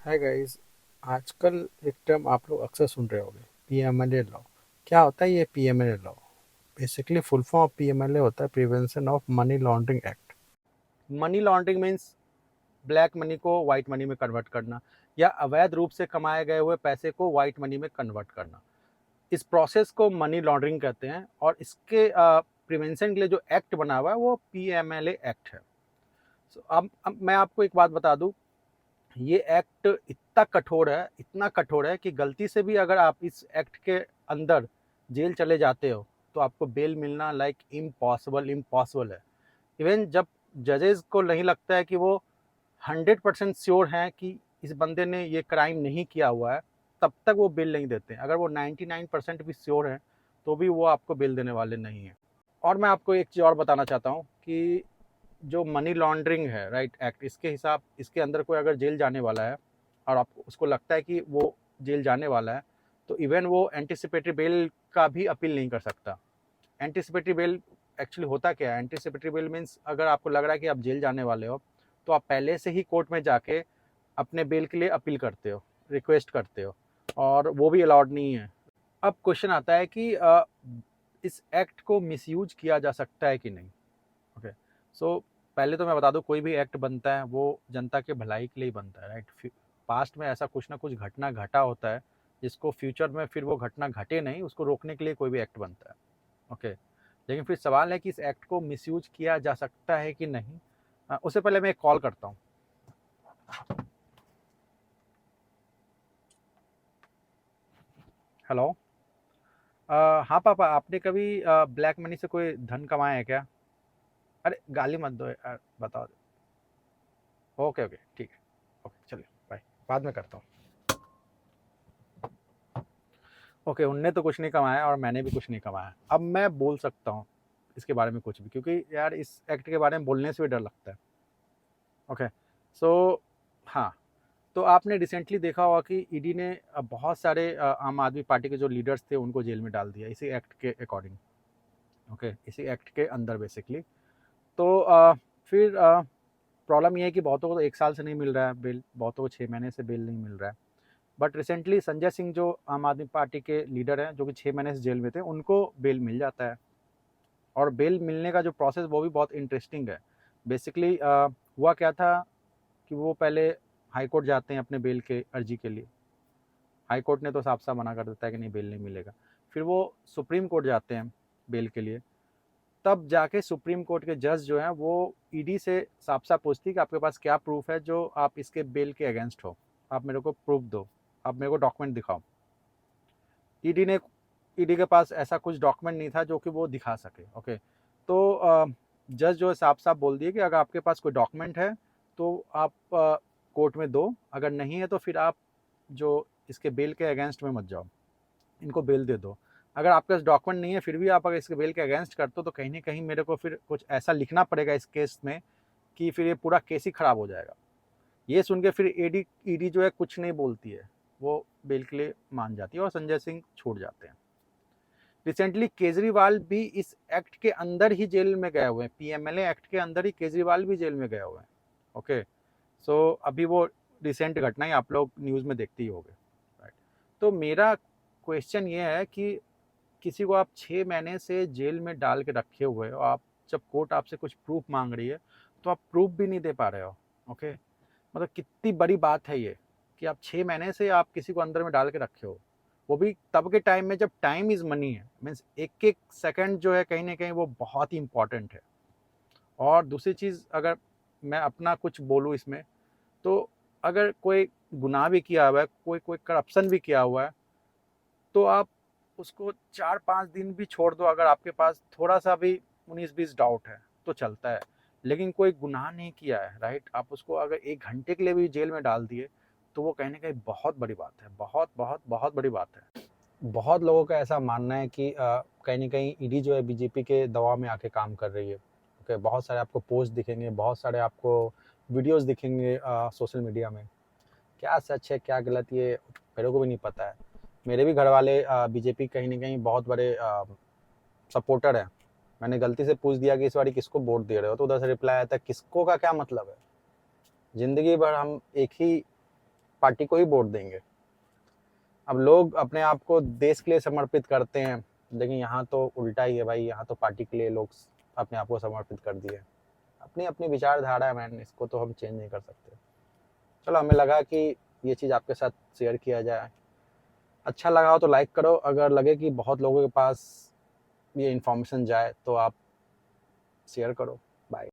Hi guys. आजकल एक term आप लोग अक्सर सुन रहे होंगे, पीएमएलए लॉ। क्या होता है ये PMLA law? Basically full form of PMLA होता है prevention of money laundering act. Money laundering means black money को वाइट मनी में कन्वर्ट करना, या अवैध रूप से कमाए गए हुए पैसे को वाइट मनी में कन्वर्ट करना। इस प्रोसेस को मनी लॉन्ड्रिंग कहते हैं, और इसके प्रिवेंशन के लिए जो एक्ट बना हुआ है वो पीएमएलए एक्ट है। अब मैं आपको एक बात बता दूं, ये एक्ट इतना कठोर है, इतना कठोर है कि गलती से भी अगर आप इस एक्ट के अंदर जेल चले जाते हो तो आपको बेल मिलना लाइक इम्पॉसिबल इम्पॉसिबल है। इवन जब जजेस को नहीं लगता है कि वो 100% श्योर हैं कि इस बंदे ने ये क्राइम नहीं किया हुआ है, तब तक वो बेल नहीं देते हैं। अगर वो 99% भी श्योर हैं तो भी वो आपको बेल देने वाले नहीं हैं। और मैं आपको एक चीज़ और बताना चाहता हूँ कि जो मनी लॉन्ड्रिंग है राइट एक्ट, इसके हिसाब इसके अंदर कोई अगर जेल जाने वाला है और आपको उसको लगता है कि वो जेल जाने वाला है, तो इवन वो एंटिसिपेटरी बेल का भी अपील नहीं कर सकता। एंटिसिपेटरी बेल एक्चुअली होता क्या है? एंटिसिपेटरी बेल मीन्स अगर आपको लग रहा है कि आप जेल जाने वाले हो तो आप पहले से ही कोर्ट में जाके अपने बेल के लिए अपील करते हो, रिक्वेस्ट करते हो, और वो भी अलाउड नहीं है। अब क्वेश्चन आता है कि इस एक्ट को मिसयूज किया जा सकता है कि नहीं। ओके, सो पहले तो मैं बता दूं, कोई भी एक्ट बनता है वो जनता के भलाई के लिए ही बनता है, राइट। पास्ट में ऐसा कुछ ना कुछ घटना घटा होता है जिसको फ्यूचर में फिर वो घटना घटे नहीं, उसको रोकने के लिए कोई भी एक्ट बनता है। ओके, लेकिन फिर सवाल है कि इस एक्ट को मिसयूज किया जा सकता है कि नहीं। उससे पहले मैं एक कॉल करता हूँ। हेलो। हाँ पापा, आपने कभी ब्लैक मनी से कोई धन कमाया है क्या? अरे गाली मत दो यार, बताओ। ओके ओके, ठीक है। ओके चलिए, बाय। बाद में करता हूँ। ओके, उनने तो कुछ नहीं कमाया और मैंने भी कुछ नहीं कमाया। अब मैं बोल सकता हूँ इसके बारे में कुछ भी, क्योंकि यार इस एक्ट के बारे में बोलने से भी डर लगता है। ओके, सो हाँ, तो आपने रिसेंटली देखा होगा कि ईडी ने बहुत सारे आम आदमी पार्टी के जो लीडर्स थे उनको जेल में डाल दिया इसी एक्ट के अकॉर्डिंग। ओके, इसी एक्ट के अंदर बेसिकली। तो फिर प्रॉब्लम ये है कि बहुतों को तो 1 साल से नहीं मिल रहा है बेल, बहुतों को 6 महीने से बेल नहीं मिल रहा है। बट रिसेंटली संजय सिंह जो आम आदमी पार्टी के लीडर हैं, जो कि 6 महीने से जेल में थे, उनको बेल मिल जाता है। और बेल मिलने का जो प्रोसेस वो भी बहुत इंटरेस्टिंग है। बेसिकली हुआ क्या था कि वो पहले हाई कोर्ट जाते हैं अपने बेल के अर्जी के लिए। हाई कोर्ट ने तो साफ साफ मना कर देता है कि नहीं, बेल नहीं मिलेगा। फिर वो सुप्रीम कोर्ट जाते हैं बेल के लिए। तब जाके सुप्रीम कोर्ट के जज जो हैं वो ईडी से साफ साफ पूछती है कि आपके पास क्या प्रूफ है जो आप इसके बेल के अगेंस्ट हो, आप मेरे को प्रूफ दो, आप मेरे को डॉक्यूमेंट दिखाओ। ईडी ने ईडी के पास ऐसा कुछ डॉक्यूमेंट नहीं था जो कि वो दिखा सके। ओके, तो जज जो है साफ साफ बोल दिए कि अगर आपके पास कोई डॉक्यूमेंट है तो आप कोर्ट में दो, अगर नहीं है तो फिर आप जो इसके बेल के अगेंस्ट में मत जाओ, इनको बेल दे दो। अगर आपके पास डॉक्यूमेंट नहीं है फिर भी आप अगर इसके बेल के अगेंस्ट करते हो तो कहीं ना कहीं मेरे को फिर कुछ ऐसा लिखना पड़ेगा इस केस में कि फिर ये पूरा केस ही खराब हो जाएगा। ये सुन के फिर ईडी ईडी जो है कुछ नहीं बोलती है, वो बेल के लिए मान जाती है और संजय सिंह छूट जाते हैं। रिसेंटली केजरीवाल भी इस एक्ट के अंदर ही जेल में गए हुए हैं, पीएमएलए एक्ट के अंदर ही केजरीवाल भी जेल में गए हुए हैं। ओके, सो अभी वो रिसेंट घटना ही आप लोग न्यूज़ में देखते ही होंगे, राइट। तो मेरा क्वेश्चन ये है कि किसी को आप 6 महीने से जेल में डाल के रखे हुए हो, आप जब कोर्ट आपसे कुछ प्रूफ मांग रही है तो आप प्रूफ भी नहीं दे पा रहे हो। ओके, मतलब कितनी बड़ी बात है ये कि आप 6 महीने से आप किसी को अंदर में डाल के रखे हो, वो भी तब के टाइम में जब टाइम इज़ मनी है। मीन्स एक एक सेकंड जो है कहीं ना कहीं वो बहुत ही इंपॉर्टेंट है। और दूसरी चीज़, अगर मैं अपना कुछ बोलूँ इसमें, तो अगर कोई गुनाह भी किया हुआ है, कोई कोई करप्शन भी किया हुआ है, तो आप उसको 4-5 दिन भी छोड़ दो, अगर आपके पास थोड़ा सा भी 19-20 डाउट है तो चलता है। लेकिन कोई गुनाह नहीं किया है, राइट, आप उसको अगर 1 घंटे के लिए भी जेल में डाल दिए तो वो कहीं ना कहीं बहुत बड़ी बात है, बहुत बहुत बहुत बड़ी बात है। बहुत लोगों का ऐसा मानना है कि कहीं ना कहीं ईडी जो है बीजेपी के दबाव में आके काम कर रही है। ओके, बहुत सारे आपको पोस्ट दिखेंगे, बहुत सारे आपको वीडियोस दिखेंगे सोशल मीडिया में। क्या सच है क्या गलत ये मेरे को भी नहीं पता है। मेरे भी घर वाले बीजेपी कहीं ना कहीं बहुत बड़े सपोर्टर हैं। मैंने गलती से पूछ दिया कि इस बार किसको वोट दे रहे हो, तो उधर से रिप्लाई आया था किसको का क्या मतलब है। जिंदगी भर हम एक ही पार्टी को ही वोट देंगे। अब लोग अपने आप को देश के लिए समर्पित करते हैं, लेकिन यहाँ तो उल्टा ही है भाई, यहाँ तो पार्टी के लिए लोग अपने आप को समर्पित कर दिए। अपनी अपनी विचारधारा है मैन, इसको तो हम चेंज नहीं कर सकते। चलो, हमें लगा कि ये चीज़ आपके साथ शेयर किया जाए। अच्छा लगा हो तो लाइक करो, अगर लगे कि बहुत लोगों के पास ये इन्फॉर्मेशन जाए तो आप शेयर करो। बाय।